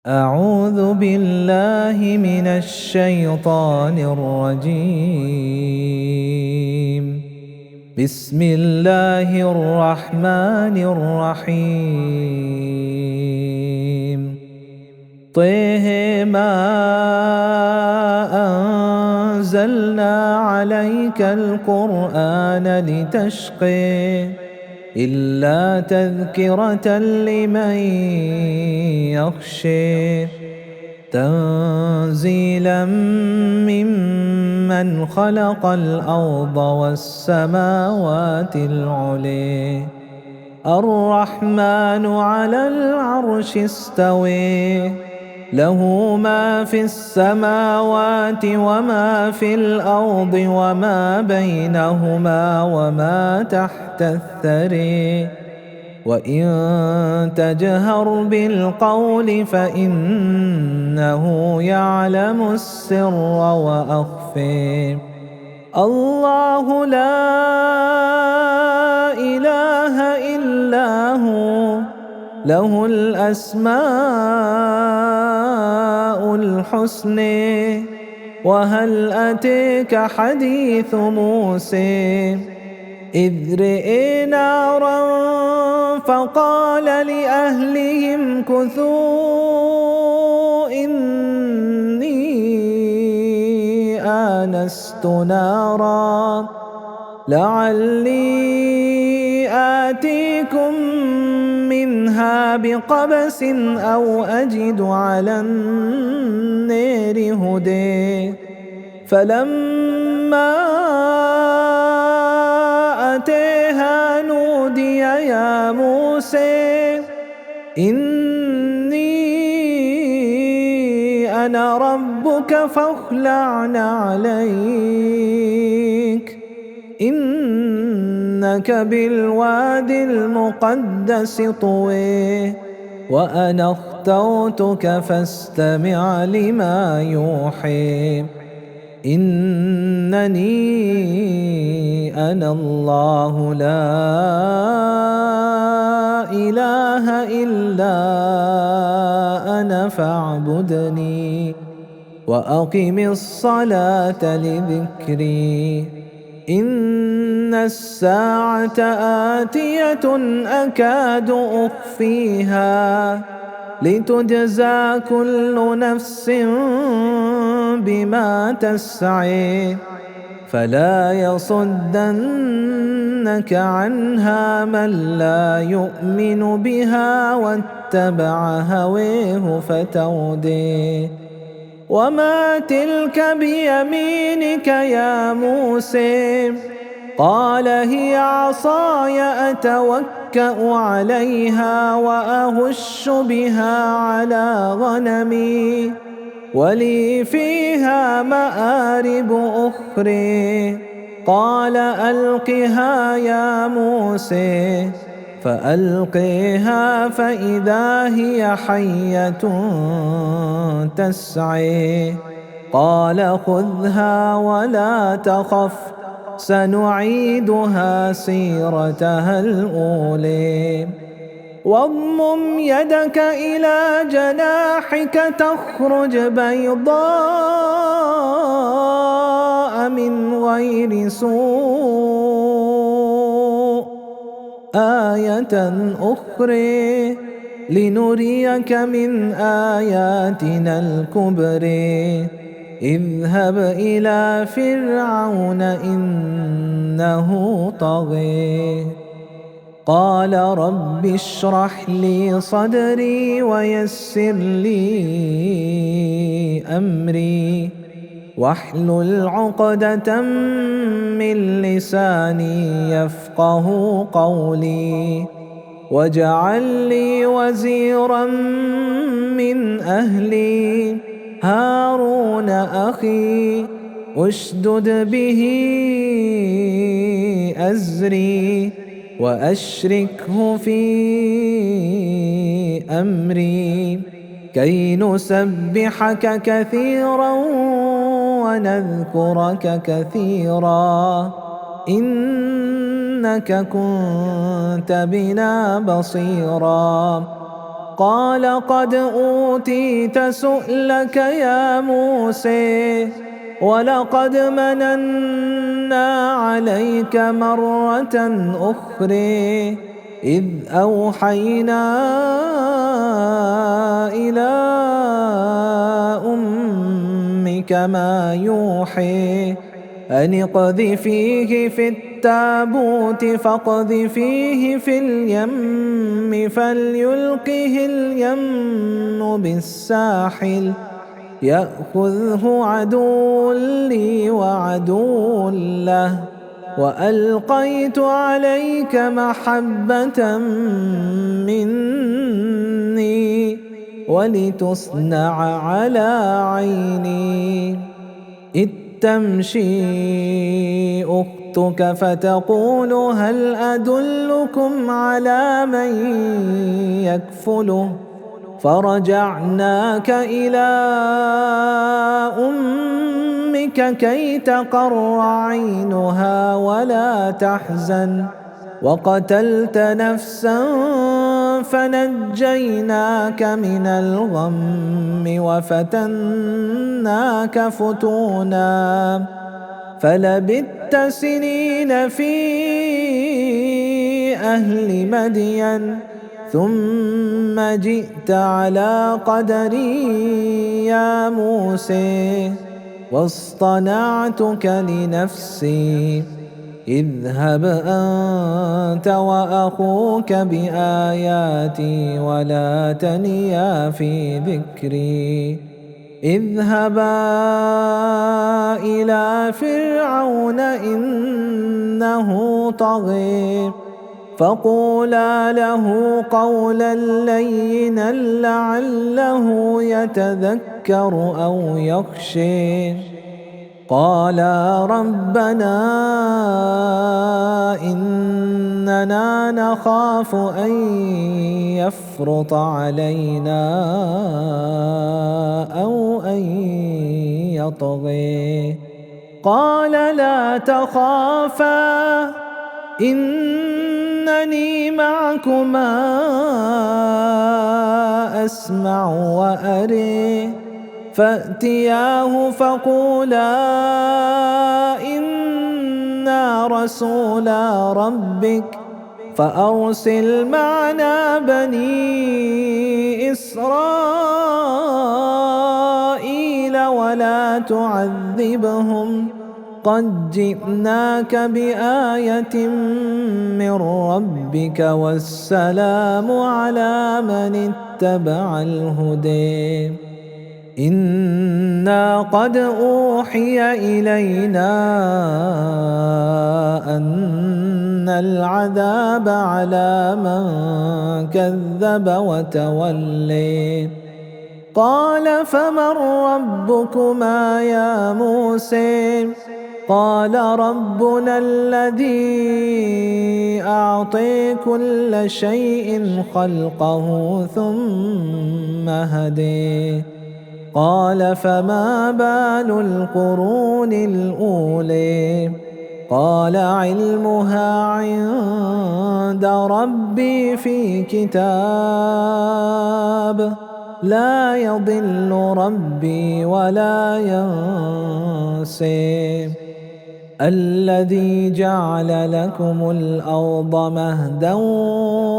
أعوذ بالله من الشيطان الرجيم. بسم الله الرحمن الرحيم. طه ما أنزلنا عليك القرآن لتشقى إلا تذكرة لمن يخشى تنزيلا ممن خلق الأرض والسماوات العلي الرحمن على العرش استوى له ما في السماوات وما في الأرض وما بينهما وما تحت الثرى وإن تجهر بالقول فإنه يعلم السر وأخفى الله لا إله إلا هو له الأسماء الحسنى وهل أتيك حديث موسى إذ رأى نارا فقال لأهلهم كثوا إني آنست نارا لعلي آتيكم منها بقبس أو أجد على النار هدى فلما أتيها نودي يا موسى إني أنا ربك فاخلع عليك إنك بالواد المقدس طوى وأنا اخترتك فاستمع لما يوحى إنني أنا الله لا إله إلا أنا فاعبدني وأقم الصلاة لذكري إن الساعة آتية أكاد أخفيها لتجزى كل نفس بما تسعى فلا يصدنك عنها من لا يؤمن بها واتبع هواه فتردي وما تلك بيمينك يا موسى قال هي عصاي أتوكأ عليها وأهش بها على غنمي ولي فيها مآرب أخرى قال ألقها يا موسى فألقيها فإذا هي حية تسعى قال خذها ولا تخف سنعيدها سيرتها الأولى واضمم يدك إلى جناحك تخرج بيضاء من غير سوء آية أخرى لنريك من آياتنا الكبرى اذهب إلى فرعون إنه طغى قال رب اشرح لي صدري ويسر لي أمري واحلل عقدة من لساني يفقه قولي واجعل لي وزيرا من أهلي هارون أخي أشدد به أزري وأشركه في أمري كي نسبحك كثيرا ونذكرك كثيرا إنك كنت بنا بصيرا قال قد أوتيت سؤلك يا موسى ولقد مننا عليك مرة أخرى إذ أوحينا إلى أمك ما يوحي أن اقذفيه في التابوت فاقذفيه في اليم فليلقه اليم بالساحل يأخذه عدو لي وعدو له وألقيت عليك محبة مني ولتصنع على عيني إذ تمشي أختك فتقول هل أدلكم على من يكفله فرجعناك إلى أمك كي تقر عينها ولا تحزن وقتلت نفسا فنجيناك من الغم وفتناك فتونا فلبثت سنين في أهل مدين ثم جئت على قدري يا موسى واصطنعتك لنفسي اذهب أنت وأخوك بآياتي ولا تنيا في ذكري اذهبا إلى فرعون إنه طغى فقولا له قولا لينا لعله يتذكر أو يخشى قالا ربنا إننا نخاف أن يفرط علينا أو أن يطغى قال لا تخافا إنني معكما أسمع وأرى فأتياه فقولا إنا رسولا ربك فأرسل معنا بني إسرائيل ولا تعذبهم قد جئناك بآية من ربك والسلام على من اتبع الهدى إنا قد أوحي إلينا أن العذاب على من كذب وتولي قال فمن ربكما يا موسى قال ربنا الذي أعطي كل شيء خلقه ثم هدي قال فما بال القرون الأولى قال علمها عند ربي في كتاب لا يضل ربي ولا ينسى الذي جعل لكم الأرض مهدا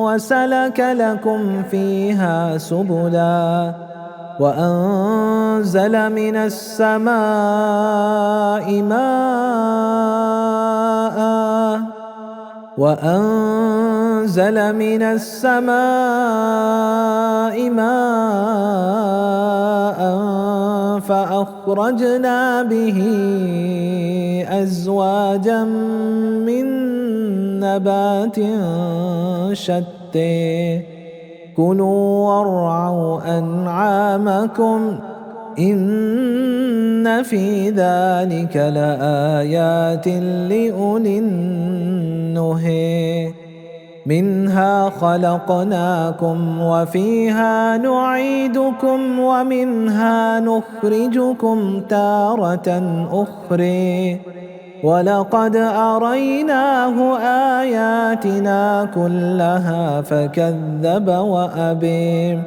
وسلك لكم فيها سبلا وأنزل من السماء ماء فأخرجنا به أزواجا من نبات شتى كلوا وارعوا أنعامكم إن في ذلك لآيات لأولي النهي منها خلقناكم وفيها نعيدكم ومنها نخرجكم تارة أخرى ولقد أريناه آياتنا كلها فكذب وأبى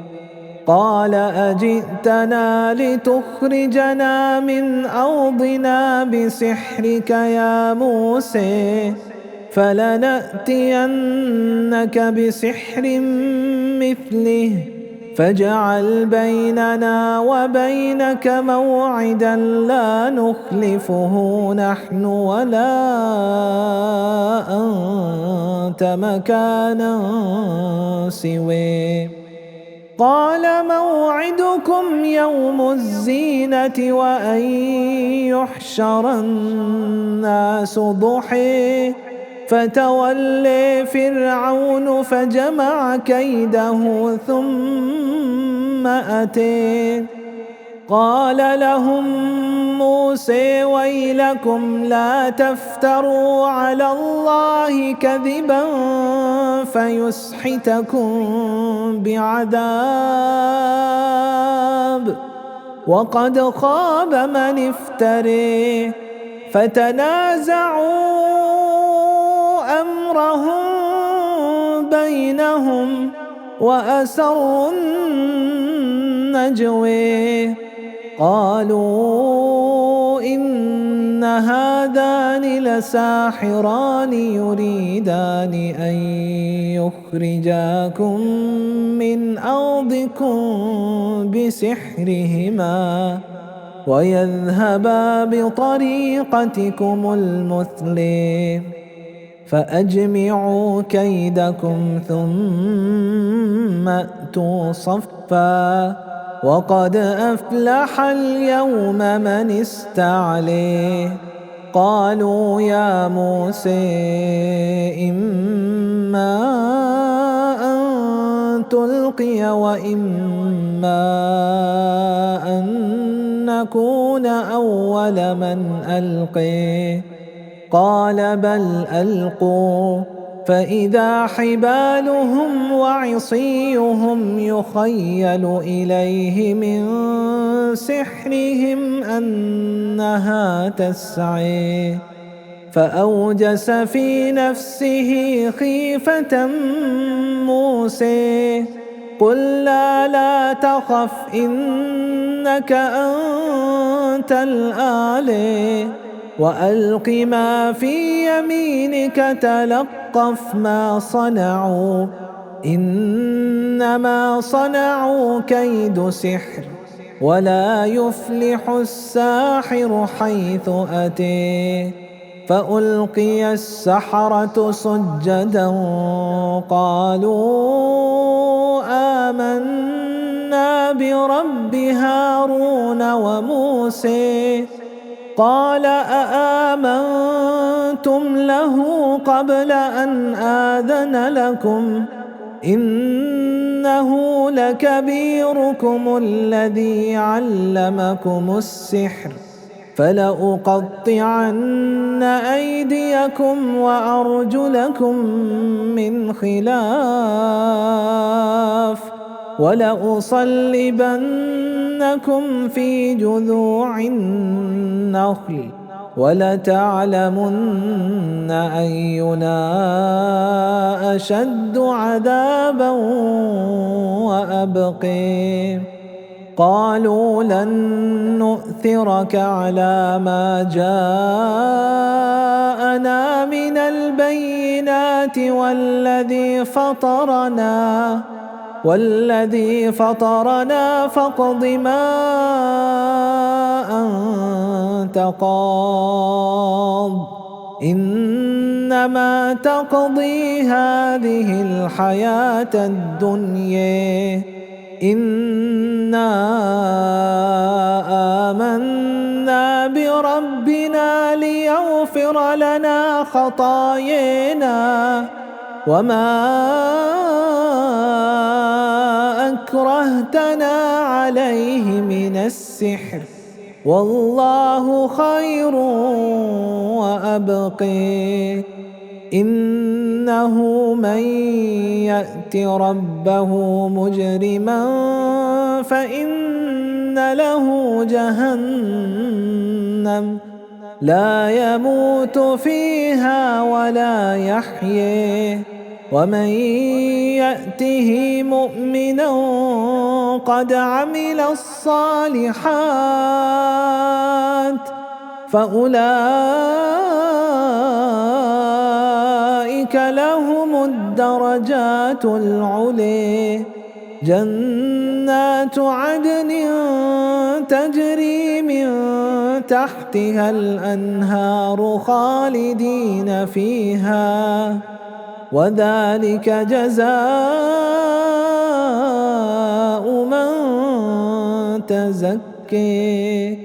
قال أجئتنا لتخرجنا من أرضنا بسحرك يا موسى فلنأتينك بسحر مثله فاجعل بيننا وبينك موعدا لا نخلفه نحن ولا أنت مكانا سواه قال موعدكم يوم الزينة وأن يحشر الناس ضحى فتولى فرعون فجمع كيده ثم أتى قال لهم موسى ويلكم لا تفتروا على الله كذبا فيسحتكم بعذاب وقد خاب من افتري فتنازعوا أمرهم بينهم وأسروا النجوى قالوا إن هذان لساحران يريدان أن يخرجاكم من أرضكم بسحرهما ويذهبا بطريقتكم المثلى فأجمعوا كيدكم ثم أتوا صفا وقد أفلح اليوم من استعلي قالوا يا موسى إما أن تلقي وإما أن نكون أول من ألقي قال بل ألقوا فإذا حبالهم وعصيهم يخيل إليه من سحرهم أنها تسعى فأوجس في نفسه خيفة موسى قلنا لا تخف إنك أنت الأعلى وألق ما في يمينك تلقف ما صنعوا إنما صنعوا كيد سحر ولا يفلح الساحر حيث أتي فألقي السحرة سجدا قالوا آمنا برب هارون وموسى قال أآمنتم له قبل أن آذن لكم إنه لكبيركم الذي علمكم السحر فلأقطعن أيديكم وأرجلكم من خلاف ولأصلبنكم في جذوع النخل ولتعلمن أينا أشد عذابا وأبقي قالوا لن نؤثرك على ما جاءنا من البينات والذي فطرنا فاقض ما أنت قاض إنما تقضي هذه الحياة الدنيا إنا آمنا بربنا ليغفر لنا خطايانا وما أكرهتنا عليه من السحر والله خير وأبقي إنه من يأت ربه مجرما فإن له جهنم لا يموت فيها ولا يحيى ومن يأته مؤمنا قد عمل الصالحات فأولئك لهم الدرجات العلي جنات عدن تجري من تحتها الأنهار خالدين فيها وذلك جزاء من تزكي